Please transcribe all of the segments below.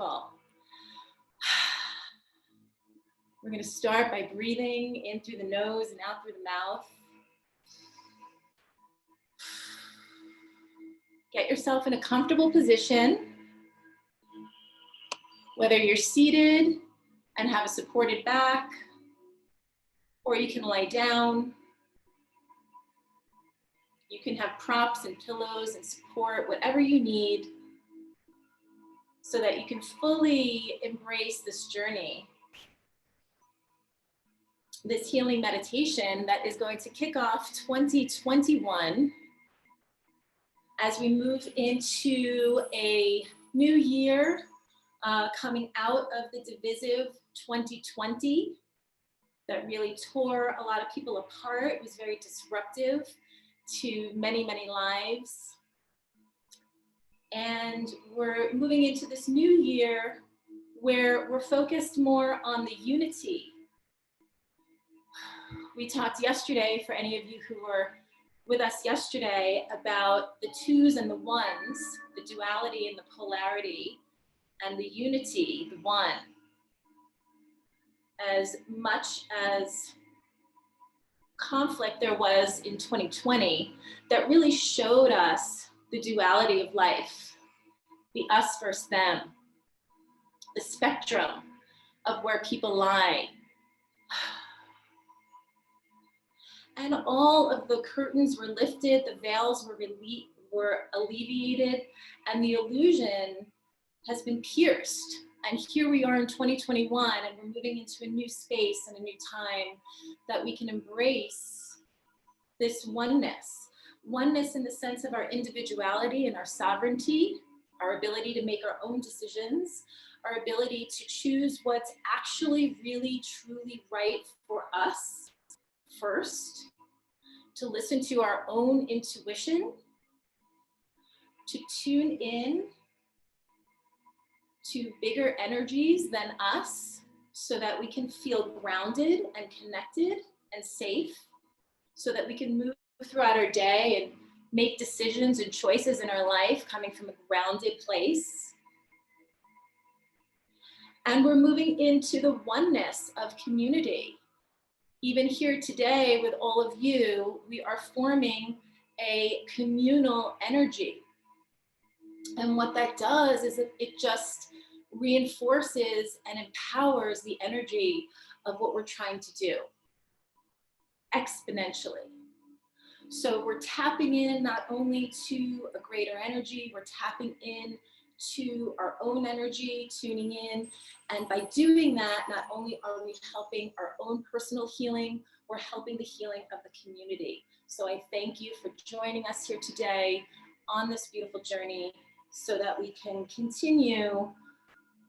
Beautiful. We're going to start by breathing in through the nose and out through the mouth. Get yourself in a comfortable position, whether you're seated and have a supported back, or you can lie down. You can have props and pillows and support, whatever you need, so that you can fully embrace this journey, this healing meditation that is going to kick off 2021 as we move into a new year, coming out of the divisive 2020 that really tore a lot of people apart. It was very disruptive to many, many lives. And we're moving into this new year where we're focused more on the unity. We talked yesterday, for any of you who were with us yesterday, about the twos and the ones, the duality and the polarity, and the unity, the one. As much as conflict there was in 2020, that really showed us the duality of life, the us versus them, the spectrum of where people lie. And all of the curtains were lifted, the veils were alleviated, and the illusion has been pierced. And here we are in 2021, and we're moving into a new space and a new time that we can embrace this oneness. Oneness in the sense of our individuality and our sovereignty, our ability to make our own decisions, our ability to choose what's actually really, truly right for us first, to listen to our own intuition, to tune in to bigger energies than us so that we can feel grounded and connected and safe, so that we can move throughout our day and make decisions and choices in our life coming from a grounded place. And we're moving into the oneness of community. Even here today with all of you, we are forming a communal energy. And what that does is it just reinforces and empowers the energy of what we're trying to do exponentially. So we're tapping in not only to a greater energy, we're tapping in to our own energy, tuning in. And by doing that, not only are we helping our own personal healing, we're helping the healing of the community. So I thank you for joining us here today on this beautiful journey so that we can continue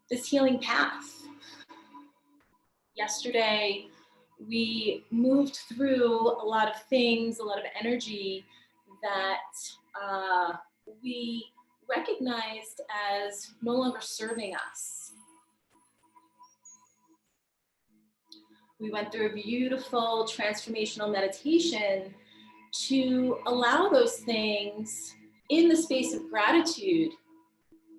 this healing path. Yesterday, we moved through a lot of things, a lot of energy that we recognized as no longer serving us. We went through a beautiful transformational meditation to allow those things in the space of gratitude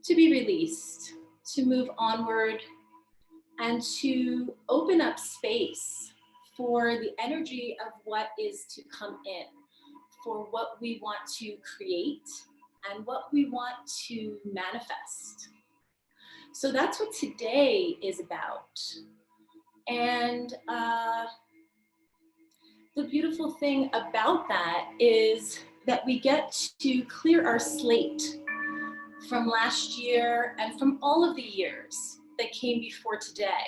to be released, to move onward, and to open up space for the energy of what is to come in, for what we want to create and what we want to manifest. So that's what today is about. And the beautiful thing about that is that we get to clear our slate from last year and from all of the years that came before today.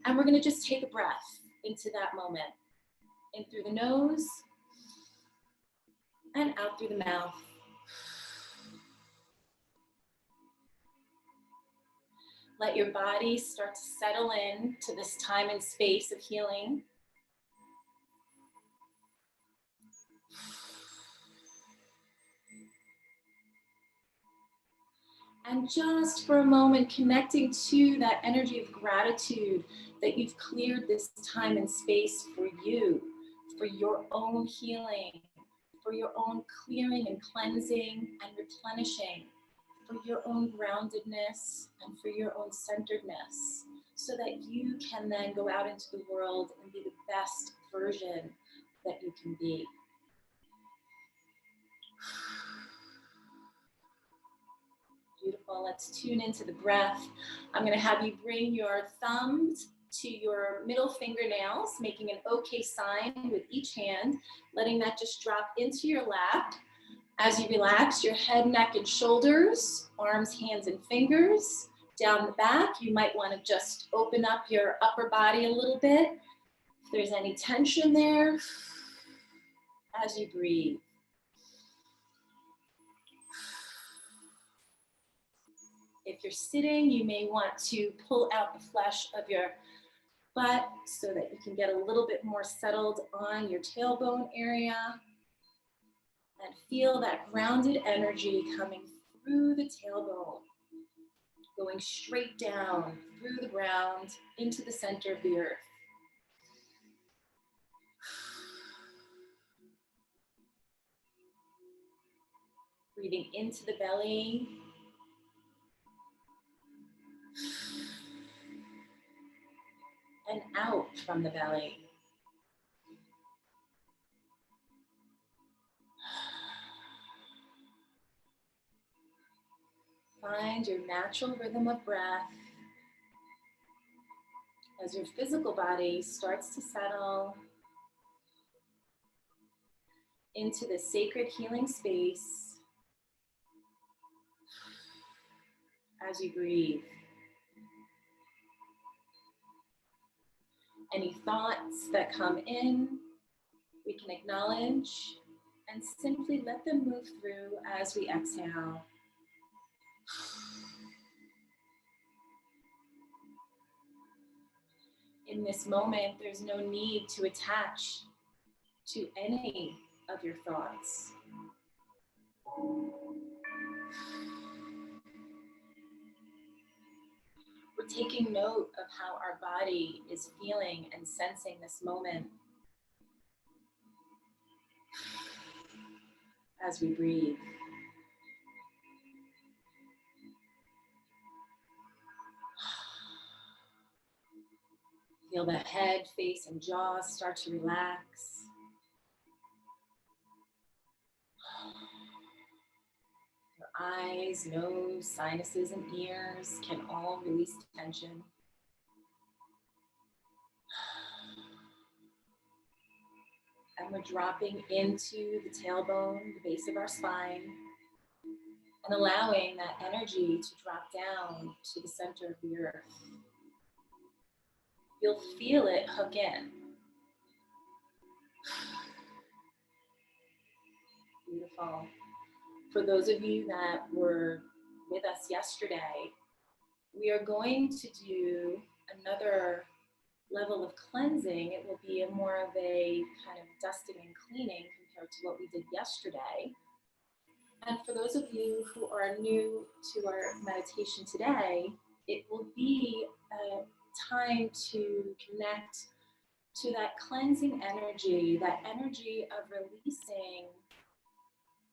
And we're going to just take a breath into that moment, in through the nose and out through the mouth. Let your body start to settle in to this time and space of healing. And just for a moment, connecting to that energy of gratitude that you've cleared this time and space for you, for your own healing, for your own clearing and cleansing and replenishing. for your own groundedness and for your own centeredness, so that you can then go out into the world and be the best version that you can be. Beautiful. Let's tune into the breath. I'm going to have you bring your thumbs to your middle fingernails, making an okay sign with each hand, letting that just drop into your lap. As you relax your head, neck, and shoulders, arms, hands, and fingers down the back, you might want to just open up your upper body a little bit. If there's any tension there, as you breathe. If you're sitting, you may want to pull out the flesh of your butt so that you can get a little bit more settled on your tailbone area. And feel that grounded energy coming through the tailbone, going straight down through the ground into the center of the earth. Breathing into the belly. And out from the belly. Find your natural rhythm of breath as your physical body starts to settle into the sacred healing space as you breathe. Any thoughts that come in, we can acknowledge and simply let them move through as we exhale. In this moment, there's no need to attach to any of your thoughts. We're taking note of how our body is feeling and sensing this moment as we breathe. Feel the head, face, and jaw start to relax. Your eyes, nose, sinuses, and ears can all release tension. And we're dropping into the tailbone, the base of our spine, and allowing that energy to drop down to the center of the earth. You'll feel it hook in. Beautiful. For those of you that were with us yesterday, we are going to do another level of cleansing. It will be more of a kind of dusting and cleaning compared to what we did yesterday. And for those of you who are new to our meditation today, it will be a time to connect to that cleansing energy, that energy of releasing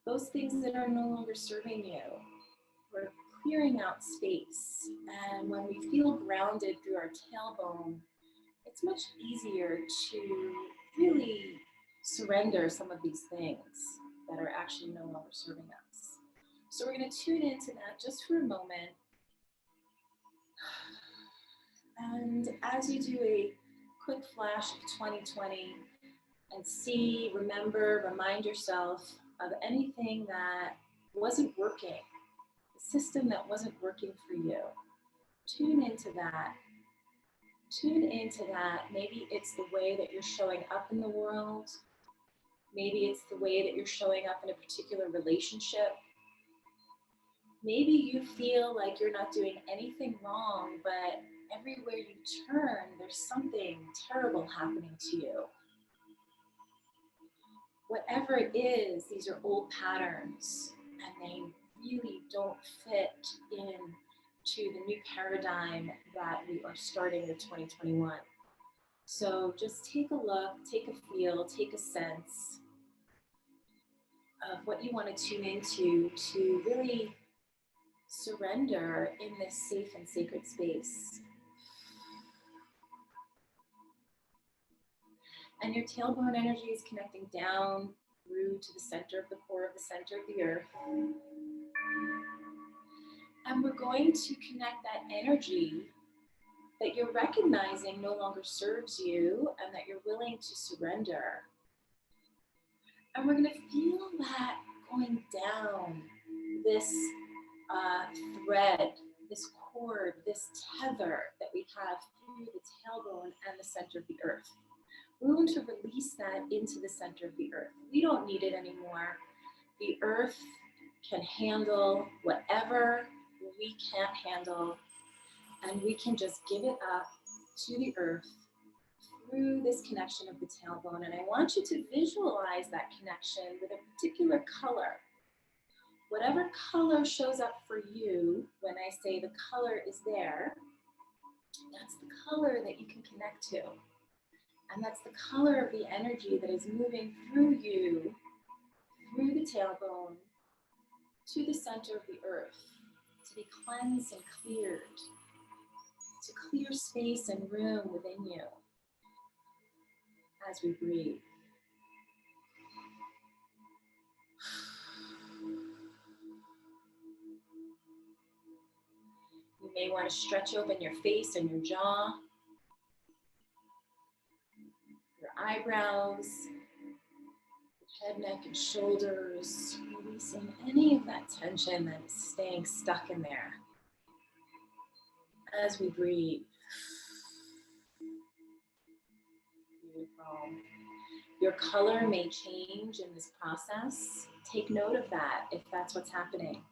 those things that are no longer serving you. We're clearing out space. And when we feel grounded through our tailbone, it's much easier to really surrender some of these things that are actually no longer serving us. So we're going to tune into that just for a moment. And as you do a quick flash of 2020 and see, remember, remind yourself of anything that wasn't working, the system that wasn't working for you. Tune into that. Tune into that. Maybe it's the way that you're showing up in the world. Maybe it's the way that you're showing up in a particular relationship. Maybe you feel like you're not doing anything wrong, but everywhere you turn, there's something terrible happening to you. Whatever it is, these are old patterns, and they really don't fit into the new paradigm that we are starting with 2021. So just take a look, take a feel, take a sense of what you want to tune into to really surrender in this safe and sacred space. And your tailbone energy is connecting down through to the center of the core of the center of the earth. And we're going to connect that energy that you're recognizing no longer serves you and that you're willing to surrender. And we're going to feel that going down this thread, this cord, this tether that we have through the tailbone and the center of the earth. We're going to release that into the center of the earth. We don't need it anymore. The earth can handle whatever we can't handle, and we can just give it up to the earth through this connection of the tailbone. And I want you to visualize that connection with a particular color. Whatever color shows up for you when I say the color is there, that's the color that you can connect to. And that's the color of the energy that is moving through you, through the tailbone, to the center of the earth, to be cleansed and cleared, to clear space and room within you as we breathe. You may want to stretch open your face and your jaw, your eyebrows, your head, neck, and shoulders, releasing any of that tension that is staying stuck in there as we breathe. Beautiful. Your color may change in this process. Take note of that if that's what's happening.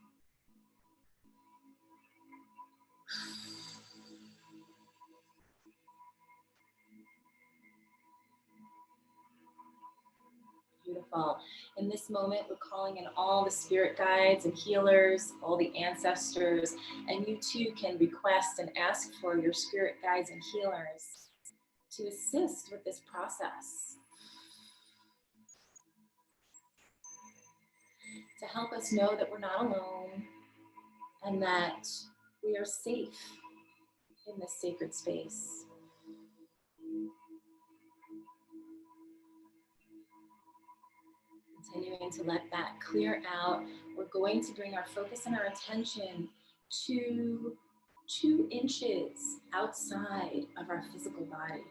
Beautiful. In this moment, we're calling in all the spirit guides and healers, all the ancestors, and you too can request and ask for your spirit guides and healers to assist with this process, to help us know that we're not alone and that we are safe in this sacred space. Continuing to let that clear out, we're going to bring our focus and our attention to 2 inches outside of our physical body.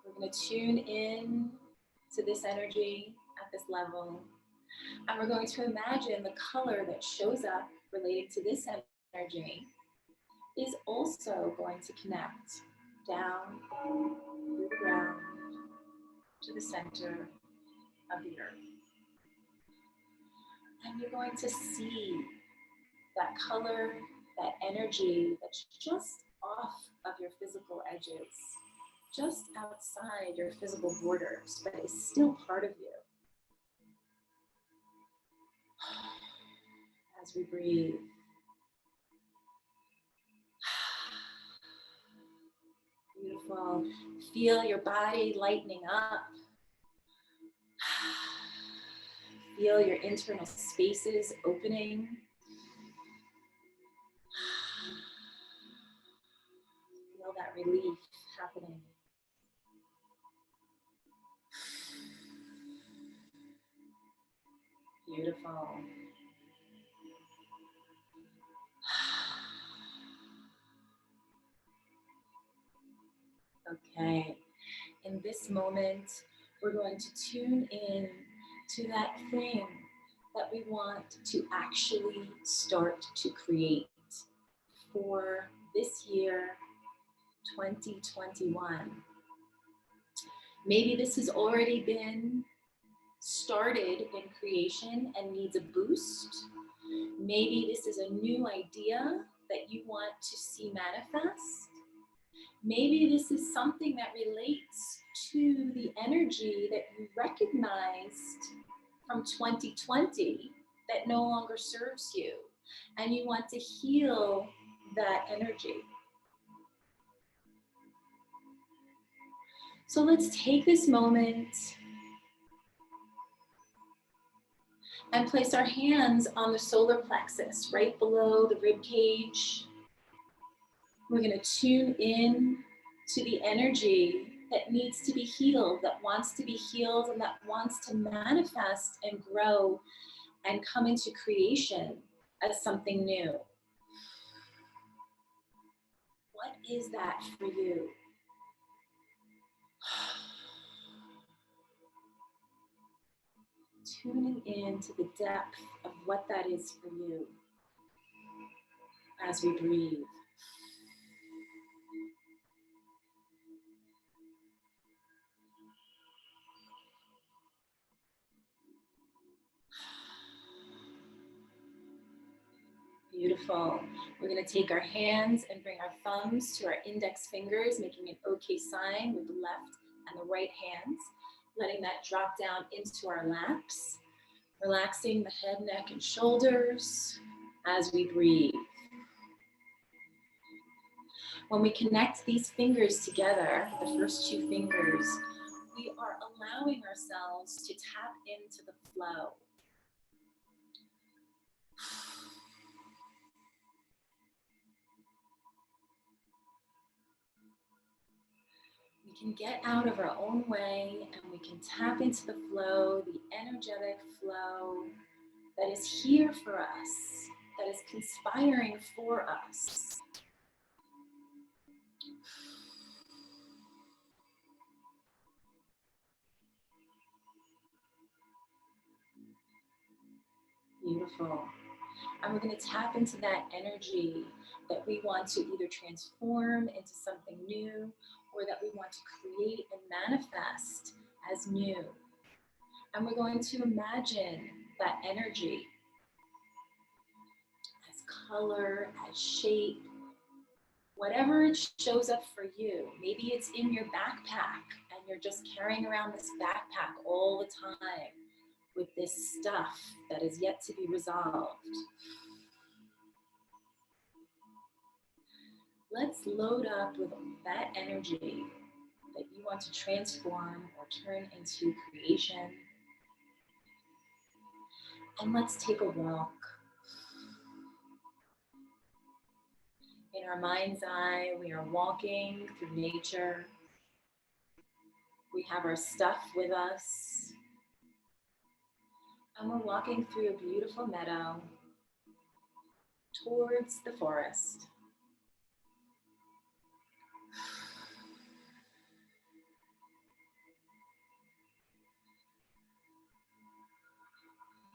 We're going to tune in to this energy at this level, and we're going to imagine the color that shows up related to this energy is also going to connect down through the ground to the center of the earth. And you're going to see that color, that energy that's just off of your physical edges, just outside your physical borders, but is still part of you. As we breathe. Beautiful. Feel your body lightening up. Feel your internal spaces opening. Feel that relief happening. Beautiful. Okay, in this moment, we're going to tune in to that thing that we want to actually start to create for this year, 2021. Maybe this has already been started in creation and needs a boost. Maybe this is a new idea that you want to see manifest. Maybe this is something that relates to the energy that you recognized from 2020 that no longer serves you, and you want to heal that energy. So let's take this moment and place our hands on the solar plexus, right below the rib cage. We're going to tune in to the energy that needs to be healed, that wants to be healed, and that wants to manifest and grow and come into creation as something new. What is that for you? Tuning in to the depth of what that is for you as we breathe. Beautiful. We're going to take our hands and bring our thumbs to our index fingers, making an OK sign with the left and the right hands, letting that drop down into our laps, relaxing the head, neck, and shoulders as we breathe. When we connect these fingers together, the first two fingers, we are allowing ourselves to tap into the flow. We can get out of our own way and we can tap into the flow, the energetic flow that is here for us, that is conspiring for us. Beautiful. And we're going to tap into that energy that we want to either transform into something new or that we want to create and manifest as new. And we're going to imagine that energy as color, as shape, whatever it shows up for you. Maybe it's in your backpack and you're just carrying around this backpack all the time with this stuff that is yet to be resolved. Let's load up with that energy that you want to transform or turn into creation. And let's take a walk. In our mind's eye, we are walking through nature. We have our stuff with us. And we're walking through a beautiful meadow towards the forest.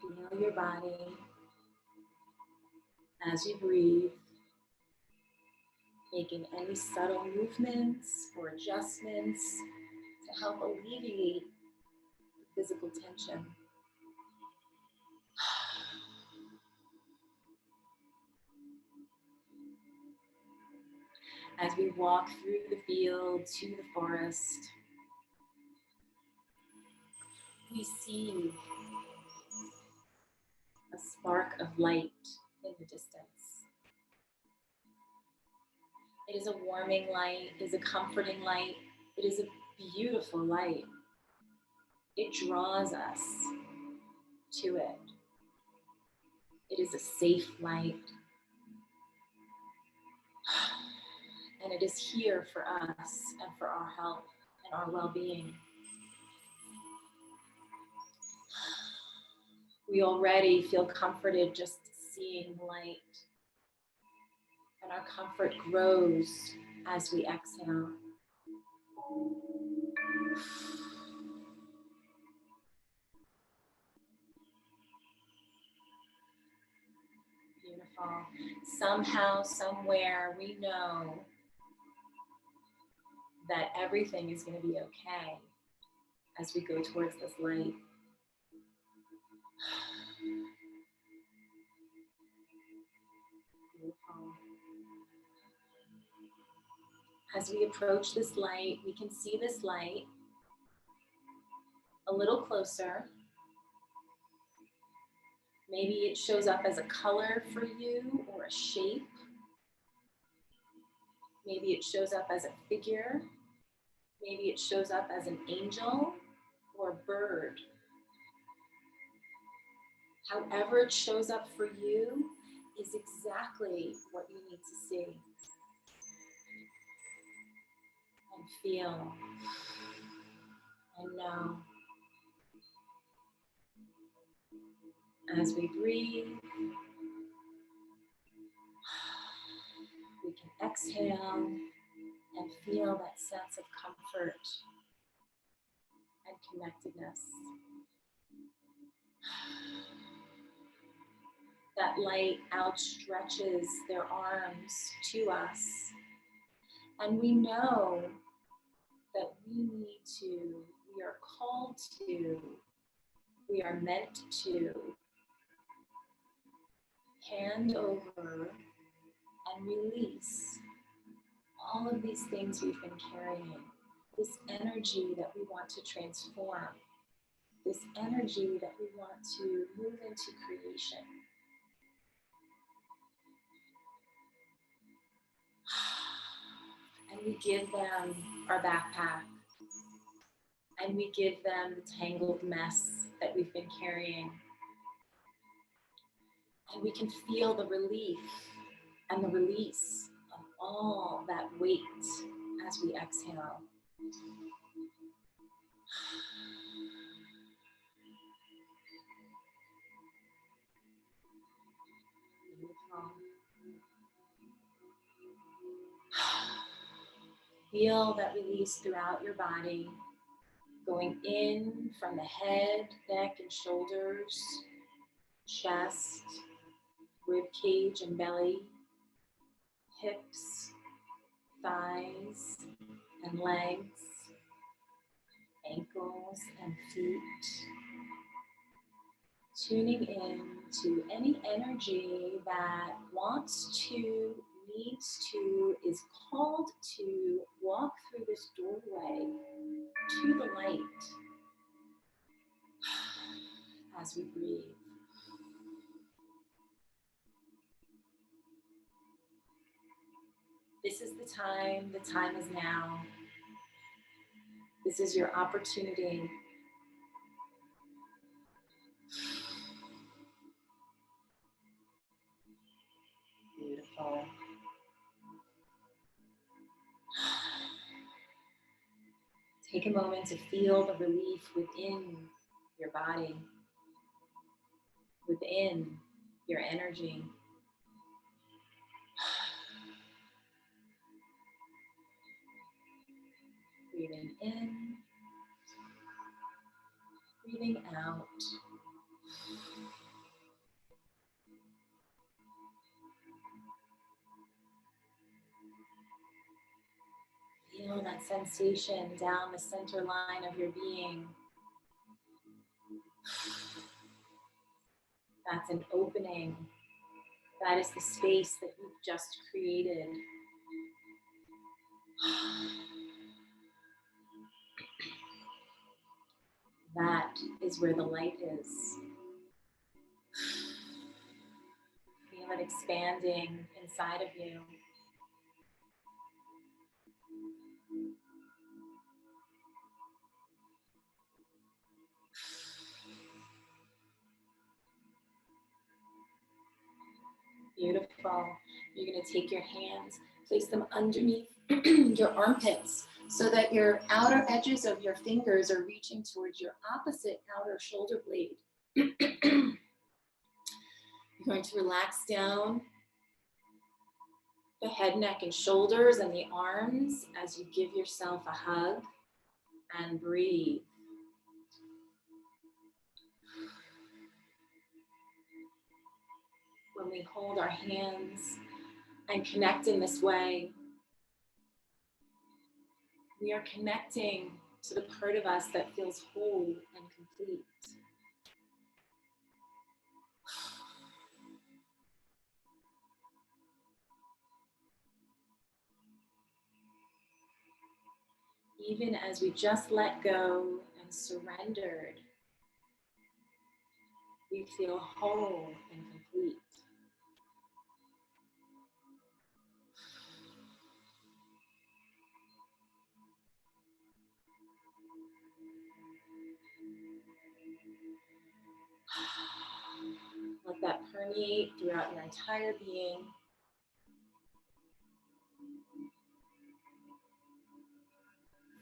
Feel your body as you breathe, making any subtle movements or adjustments to help alleviate the physical tension. As we walk through the field to the forest, we see a spark of light in the distance. It is a warming light, it is a comforting light, it is a beautiful light. It draws us to it. It is a safe light. And it is here for us and for our health and our well-being. We already feel comforted just seeing light. And our comfort grows as we exhale. Beautiful. Somehow, somewhere, we know that everything is going to be okay as we go towards this light. Beautiful. As we approach this light, we can see this light a little closer. Maybe it shows up as a color for you or a shape. Maybe it shows up as a figure. Maybe it shows up as an angel or a bird. However it shows up for you is exactly what you need to see and feel and know. As we breathe, we can exhale and feel that sense of comfort and connectedness. That light outstretches their arms to us, and we know that we are called to, we are meant to hand over and release all of these things we've been carrying, this energy that we want to transform, this energy that we want to move into creation. And we give them our backpack, and we give them the tangled mess that we've been carrying. And we can feel the relief and the release of all that weight as we exhale. Beautiful. Feel that release throughout your body, going in from the head, neck, and shoulders, chest, rib cage and belly, hips, thighs and legs, ankles and feet. Tuning in to any energy that wants to, needs to, is called to walk through this doorway to the light as we breathe. This is the time is now. This is your opportunity. Beautiful. Take a moment to feel the relief within your body, within your energy. Breathing in, breathing out. Feel that sensation down the center line of your being. That's an opening. That is the space that you've just created. That is where the light is. Feel it expanding inside of you. Beautiful. You're going to take your hands, place them underneath your armpits so that your outer edges of your fingers are reaching towards your opposite outer shoulder blade. You're going to relax down the head, neck, and shoulders and the arms as you give yourself a hug and breathe. When we hold our hands and connect in this way, we are connecting to the part of us that feels whole and complete. Even as we just let go and surrendered, we feel whole and complete. Let that permeate throughout your entire being.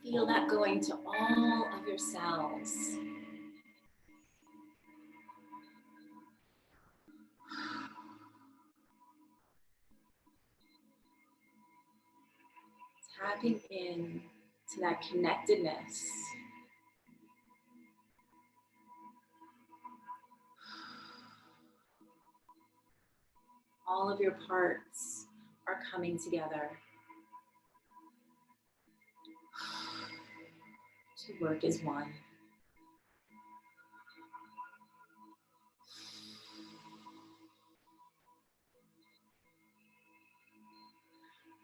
Feel that going to all of your cells. Tapping in to that connectedness. All of your parts are coming together to work as one.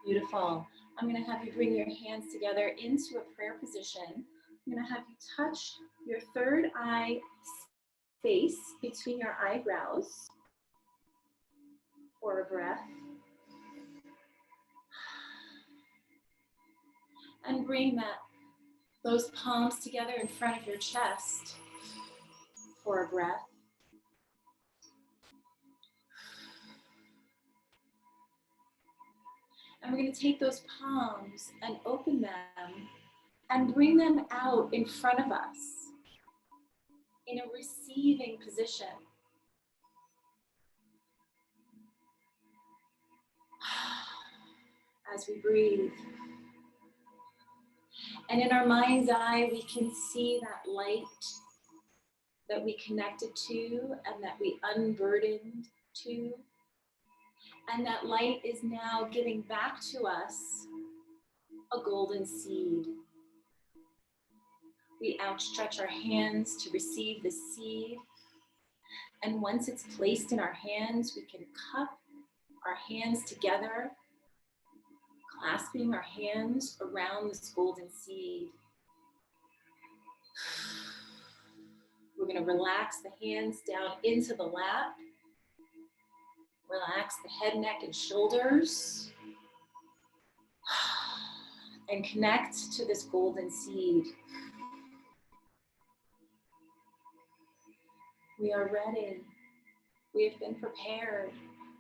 Beautiful. I'm going to have you bring your hands together into a prayer position. I'm going to have you touch your third eye space between your eyebrows for a breath. And bring those palms together in front of your chest for a breath. And we're going to take those palms and open them and bring them out in front of us in a receiving position. As we breathe. And in our mind's eye, we can see that light that we connected to and that we unburdened to. And that light is now giving back to us a golden seed. We outstretch our hands to receive the seed. And once it's placed in our hands, we can cup our hands together, clasping our hands around this golden seed. We're going to relax the hands down into the lap. Relax the head, neck, and shoulders. And connect to this golden seed. We are ready. We have been prepared.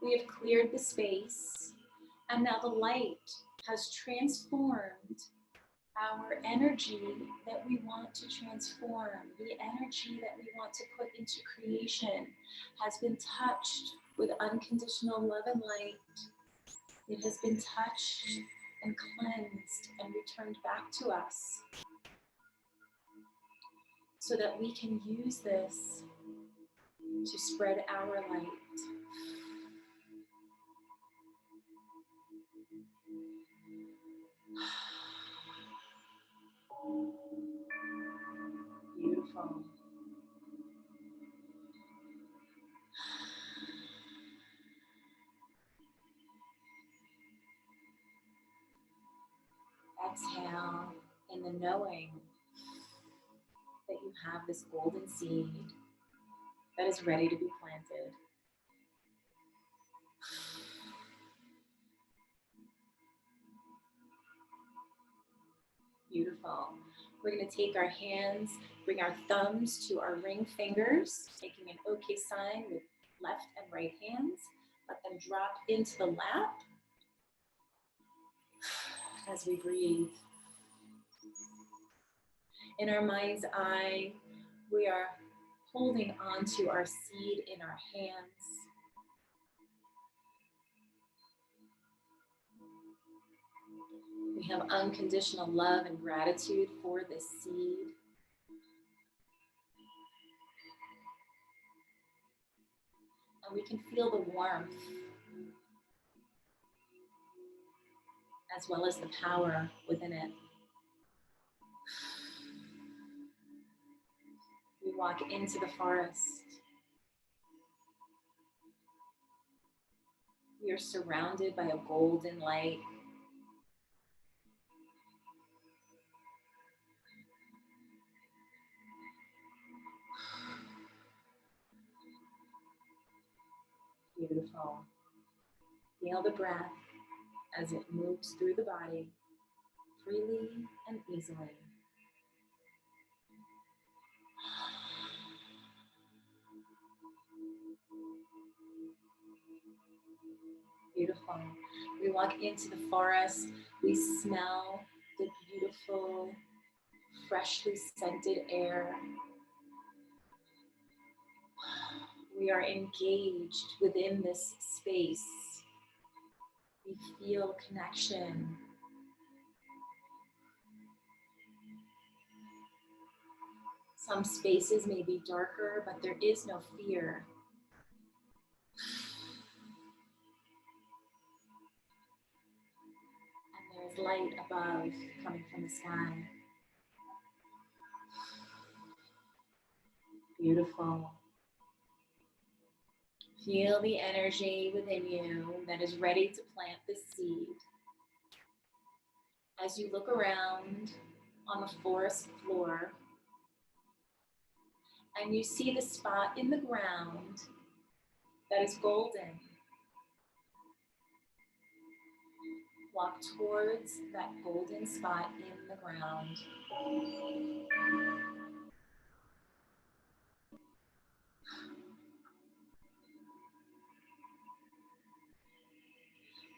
We have cleared the space. And now the light has transformed our energy that we want to transform. The energy that we want to put into creation has been touched with unconditional love and light. It has been touched and cleansed and returned back to us so that we can use this to spread our light. Beautiful. Exhale in the knowing that you have this golden seed that is ready to be planted. Beautiful. We're going to take our hands, bring our thumbs to our ring fingers, making an okay sign with left and right hands. Let them drop into the lap as we breathe. In our mind's eye, we are holding on to our seed in our hands. We have unconditional love and gratitude for this seed. And we can feel the warmth as well as the power within it. We walk into the forest. We are surrounded by a golden light. Beautiful. Feel the breath as it moves through the body freely and easily. Beautiful. We walk into the forest. We smell the beautiful, freshly scented air. We are engaged within this space. We feel connection. Some spaces may be darker, but there is no fear. And there's light above coming from the sky. Beautiful. Feel the energy within you that is ready to plant this seed. As you look around on the forest floor and you see the spot in the ground that is golden, walk towards that golden spot in the ground.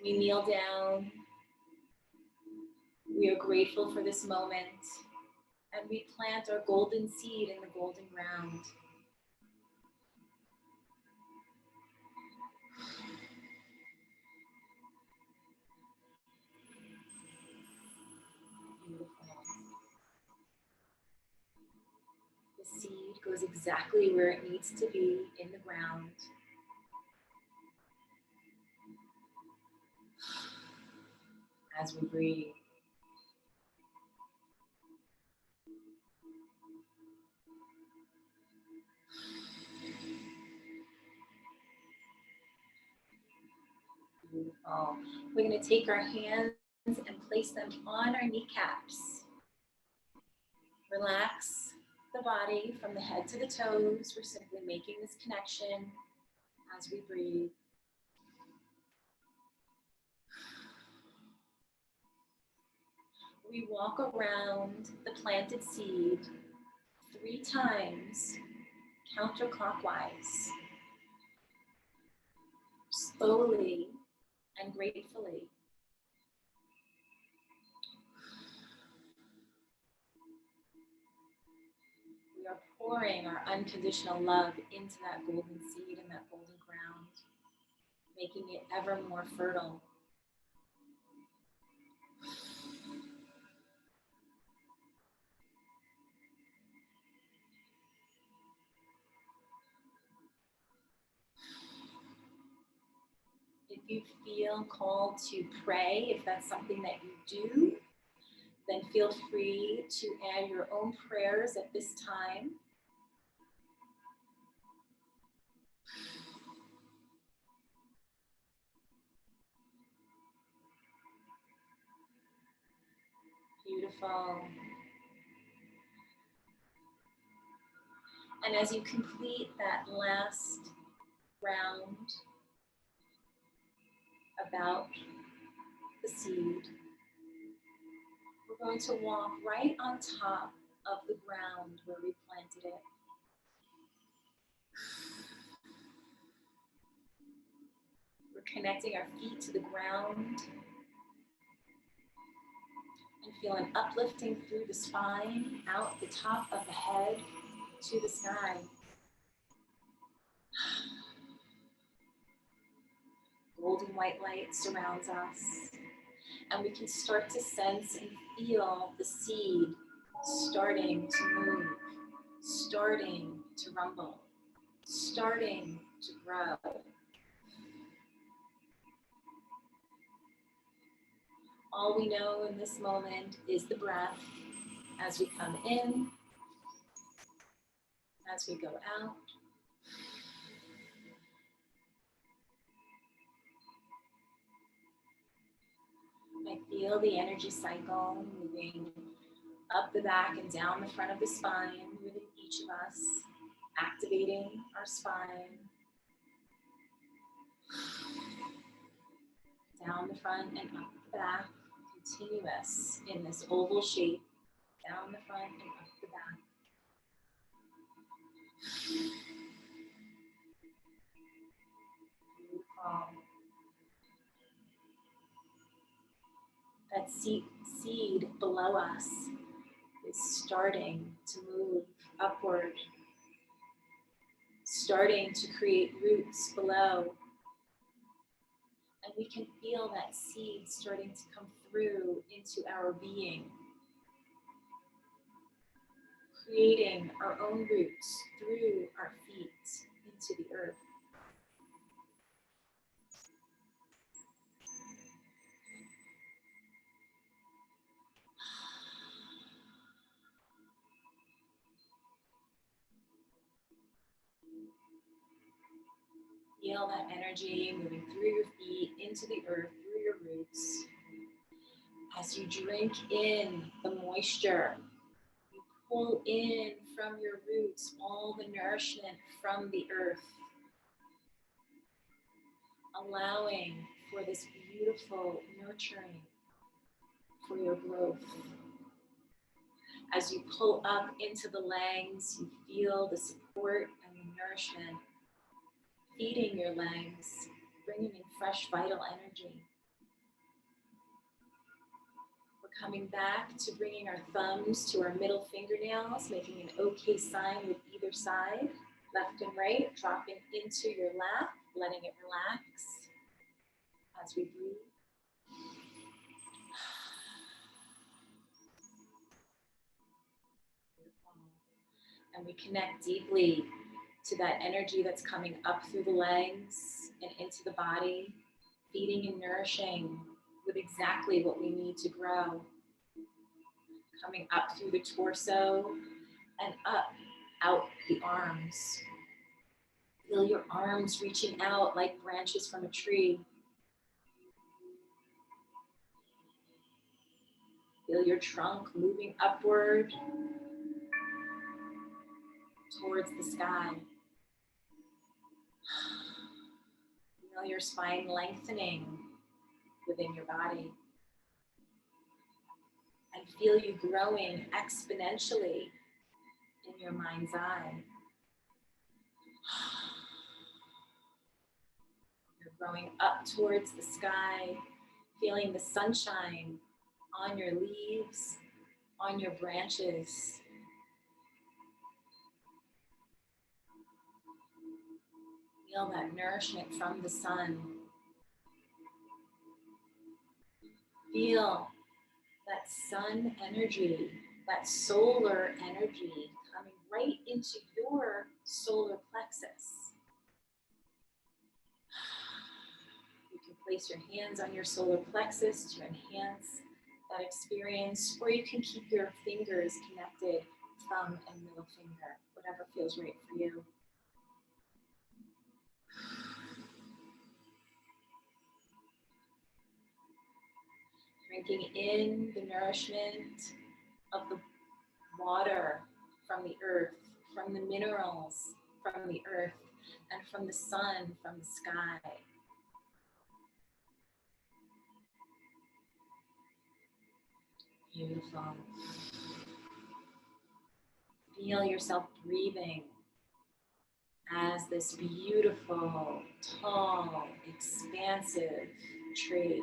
We kneel down. We are grateful for this moment, and we plant our golden seed in the golden ground. Beautiful. The seed goes exactly where it needs to be in the ground. As we breathe. Beautiful. We're going to take our hands and place them on our kneecaps. Relax the body from the head to the toes. We're simply making this connection as we breathe. We walk around the planted seed 3 times counterclockwise, slowly and gratefully. We are pouring our unconditional love into that golden seed and that golden ground, making it ever more fertile. If you feel called to pray, if that's something that you do, then feel free to add your own prayers at this time. Beautiful. And as you complete that last round about the seed, we're going to walk right on top of the ground where we planted it. We're connecting our feet to the ground and feel an uplifting through the spine, out the top of the head to the sky. Golden white light surrounds us, and we can start to sense and feel the seed starting to move, starting to rumble, starting to grow. All we know in this moment is the breath as we come in, as we go out. I feel the energy cycle moving up the back and down the front of the spine within each of us, activating our spine, down the front and up the back, continuous in this oval shape, down the front and up the back. Beautiful. That seed below us is starting to move upward, starting to create roots below. And we can feel that seed starting to come through into our being, creating our own roots through our feet into the earth. Feel that energy moving through your feet, into the earth, through your roots. As you drink in the moisture, you pull in from your roots all the nourishment from the earth, allowing for this beautiful nurturing for your growth. As you pull up into the legs, you feel the support and the nourishment feeding your legs, bringing in fresh, vital energy. We're coming back to bringing our thumbs to our middle fingernails, making an OK sign with either side, left and right, dropping into your lap, letting it relax as we breathe. And we connect deeply to that energy that's coming up through the legs and into the body, feeding and nourishing with exactly what we need to grow. Coming up through the torso and up, out the arms. Feel your arms reaching out like branches from a tree. Feel your trunk moving upward towards the sky. Feel your spine lengthening within your body. And feel you growing exponentially in your mind's eye. You're growing up towards the sky, feeling the sunshine on your leaves, on your branches. Feel that nourishment from the sun. Feel that sun energy, that solar energy coming right into your solar plexus. You can place your hands on your solar plexus to enhance that experience, or you can keep your fingers connected, thumb and middle finger, whatever feels right for you. Drinking in the nourishment of the water from the earth, from the minerals from the earth, and from the sun, from the sky. Beautiful. Feel yourself breathing as this beautiful, tall, expansive tree.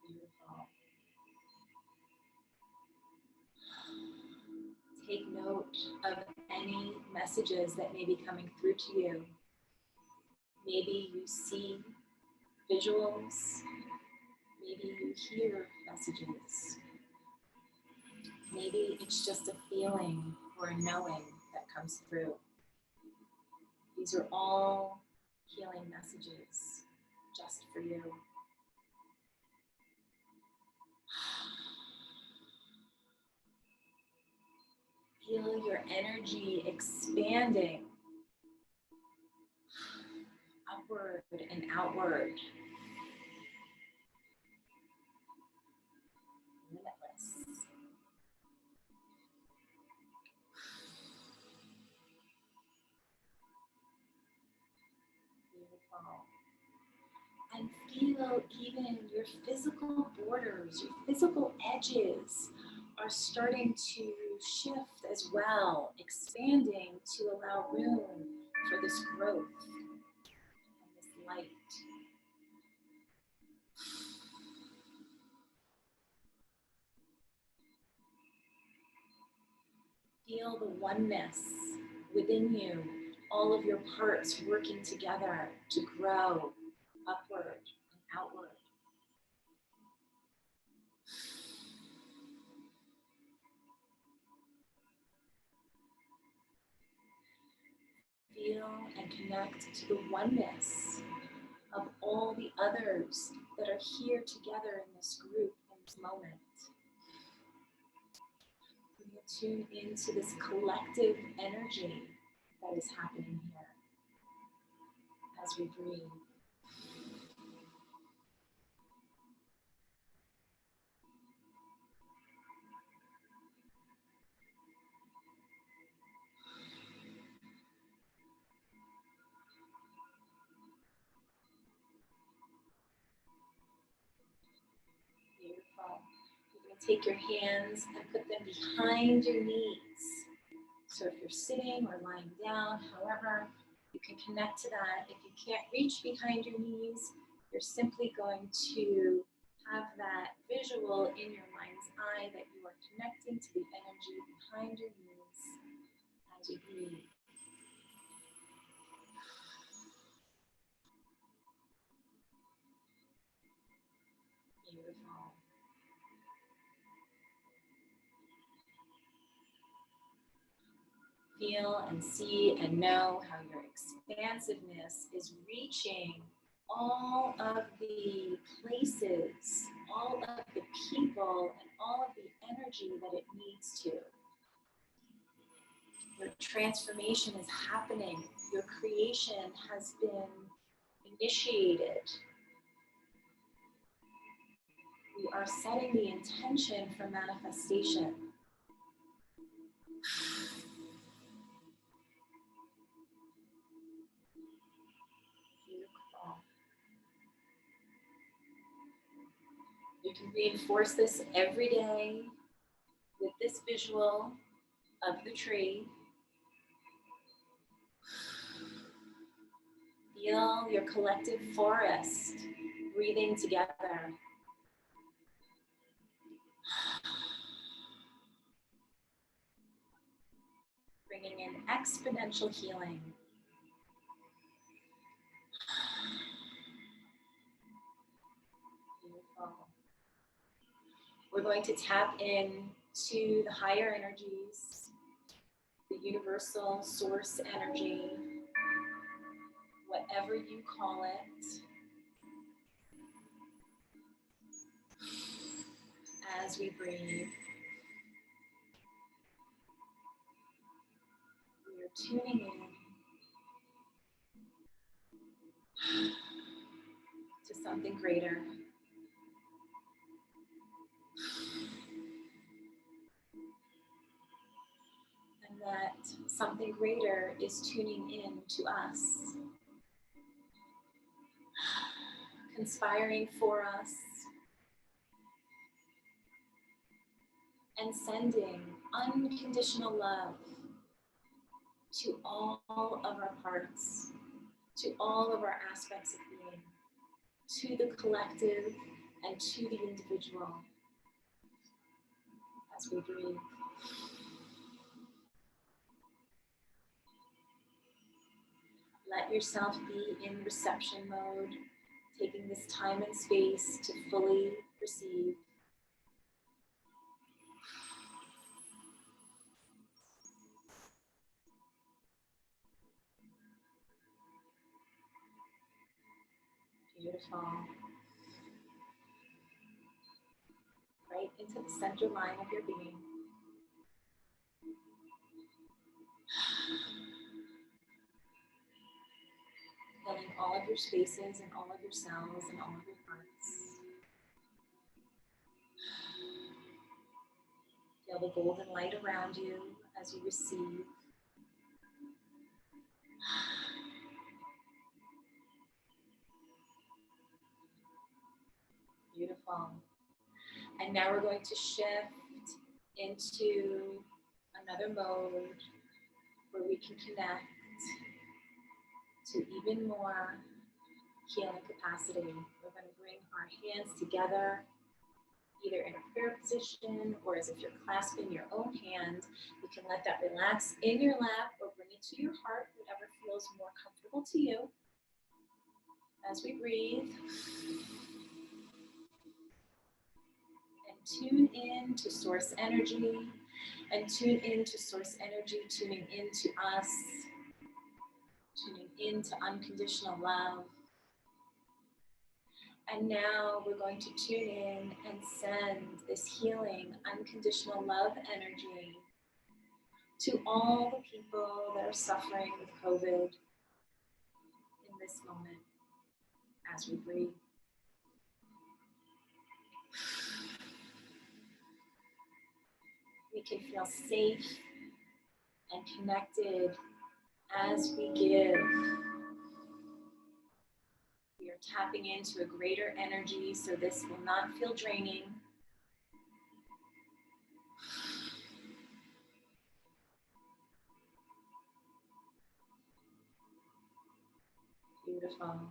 Beautiful. Take note of any messages that may be coming through to you. Maybe you see visuals. Maybe you hear messages. Maybe it's just a feeling or a knowing that comes through. These are all healing messages just for you. Feel your energy expanding upward and outward. Limitless. Beautiful. And feel even your physical borders, your physical edges are starting to shift as well, expanding to allow room for this growth and this light. Feel the oneness within you, all of your parts working together to grow upward and outward. Feel and connect to the oneness of all the others that are here together in this group in this moment. We're going to tune into this collective energy that is happening here as we breathe. Beautiful. You're going to take your hands and put them behind your knees. So if you're sitting or lying down, however, you can connect to that. If you can't reach behind your knees, you're simply going to have that visual in your mind's eye that you are connecting to the energy behind your knees as you breathe. Beautiful. Feel and see and know how your expansiveness is reaching all of the places, all of the people, and all of the energy that it needs to. Your transformation is happening. Your creation has been initiated. We are setting the intention for manifestation. Beautiful. You can reinforce this every day with this visual of the tree. Feel your collective forest breathing together. Bringing in exponential healing. Beautiful. We're going to tap in to the higher energies, the universal source energy, whatever you call it. As we breathe, we are tuning in to something greater. And that something greater is tuning in to us, conspiring for us, and sending unconditional love to all of our parts, to all of our aspects of being, to the collective and to the individual as we breathe. Let yourself be in reception mode, taking this time and space to fully receive. Beautiful. Right into the center line of your being. Filling all of your spaces and all of your cells and all of your parts. Feel the golden light around you as you receive. Beautiful. And now we're going to shift into another mode where we can connect to even more healing capacity. We're going to bring our hands together, either in a prayer position or as if you're clasping your own hand. You can let that relax in your lap or bring it to your heart, whatever feels more comfortable to you. As we breathe, and tune in to source energy, and tune into source energy, tuning into us, tuning into unconditional love. And now we're going to tune in and send this healing, unconditional love energy to all the people that are suffering with COVID in this moment as we breathe. We can feel safe and connected as we give. We are tapping into a greater energy, so this will not feel draining. Beautiful.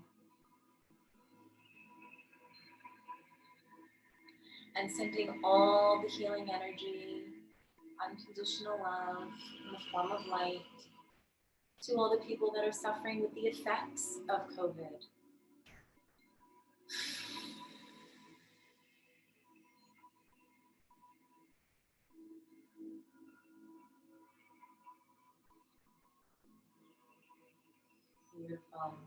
And sending all the healing energy, unconditional love in the form of light to all the people that are suffering with the effects of COVID. Beautiful.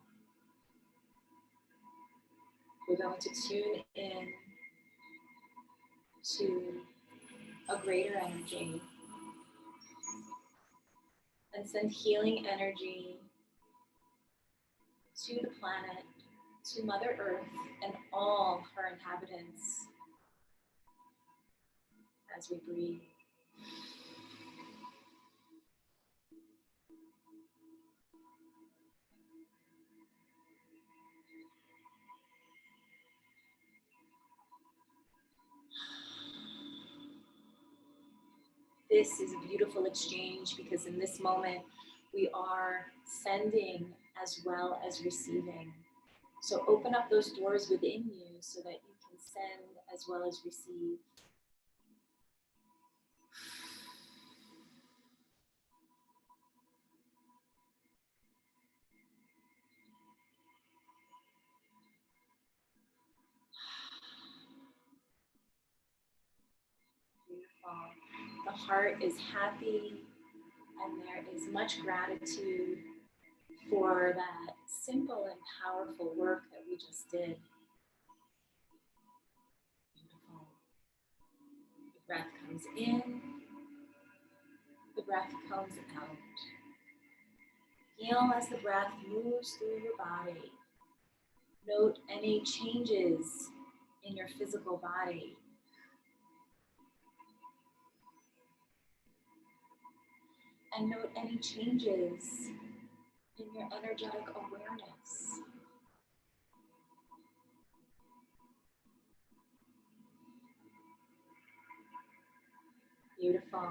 We're going to tune in to a greater energy and send healing energy to the planet, to Mother Earth, and all her inhabitants as we breathe. This is a beautiful exchange because in this moment we are sending as well as receiving. So open up those doors within you so that you can send as well as receive. Beautiful. The heart is happy and there is much gratitude for that simple and powerful work that we just did. Beautiful. The breath comes in, the breath comes out. Feel as the breath moves through your body. Note any changes in your physical body. And note any changes in your energetic awareness. Beautiful.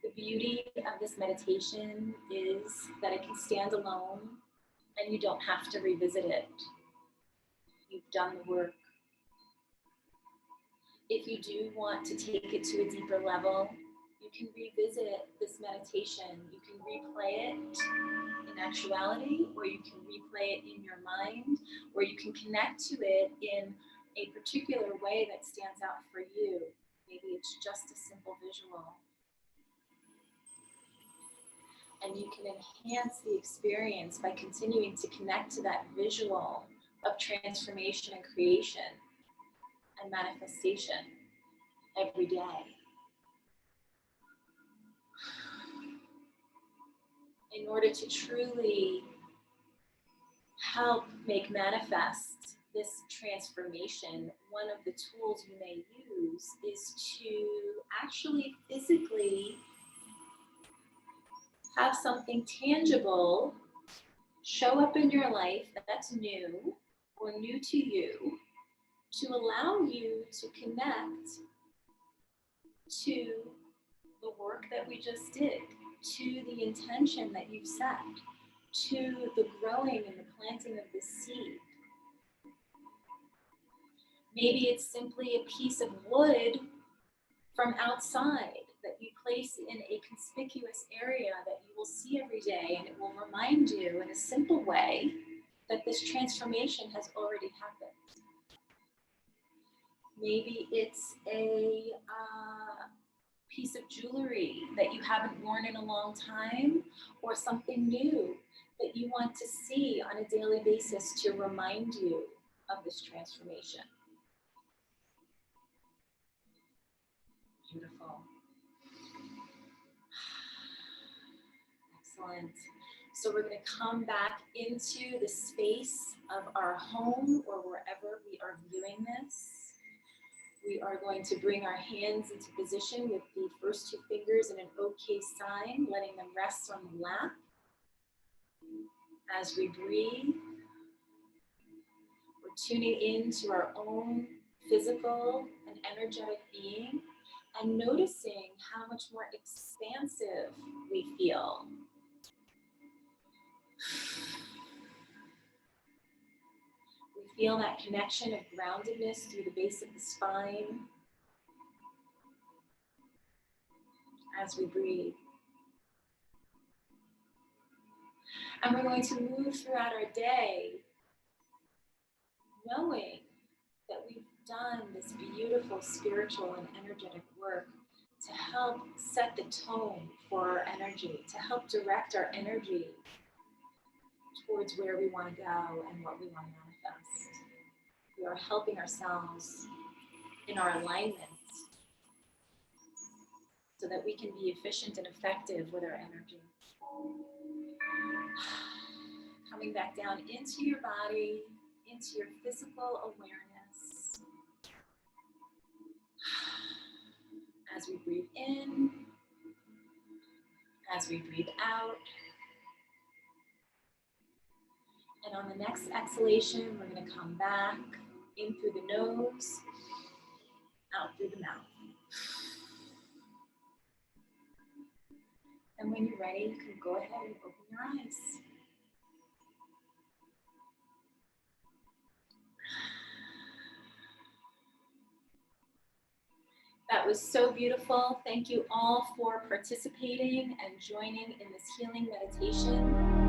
The beauty of this meditation is that it can stand alone and you don't have to revisit it. You've done the work. If you do want to take it to a deeper level, you can revisit this meditation. You can replay it in actuality, or you can replay it in your mind, or you can connect to it in a particular way that stands out for you. Maybe it's just a simple visual. And you can enhance the experience by continuing to connect to that visual of transformation and creation and manifestation every day. In order to truly help make manifest this transformation, one of the tools you may use is to actually physically have something tangible show up in your life that's new or new to you to allow you to connect to the work that we just did, to the intention that you've set, to the growing and the planting of this seed. Maybe it's simply a piece of wood from outside that you place in a conspicuous area that you will see every day, and it will remind you in a simple way that this transformation has already happened. Maybe it's a piece of jewelry that you haven't worn in a long time, or something new that you want to see on a daily basis to remind you of this transformation. Beautiful. Excellent. So we're going to come back into the space of our home or wherever we are viewing this. We are going to bring our hands into position with the first two fingers in an OK sign, letting them rest on the lap. As we breathe, we're tuning into our own physical and energetic being and noticing how much more expansive we feel. We feel that connection of groundedness through the base of the spine as we breathe. And we're going to move throughout our day knowing that we've done this beautiful spiritual and energetic work to help set the tone for our energy, to help direct our energy towards where we want to go and what we want to manifest. We are helping ourselves in our alignment so that we can be efficient and effective with our energy. Coming back down into your body, into your physical awareness. As we breathe in, as we breathe out. And on the next exhalation, we're going to come back in through the nose, out through the mouth. And when you're ready, you can go ahead and open your eyes. That was so beautiful. Thank you all for participating and joining in this healing meditation.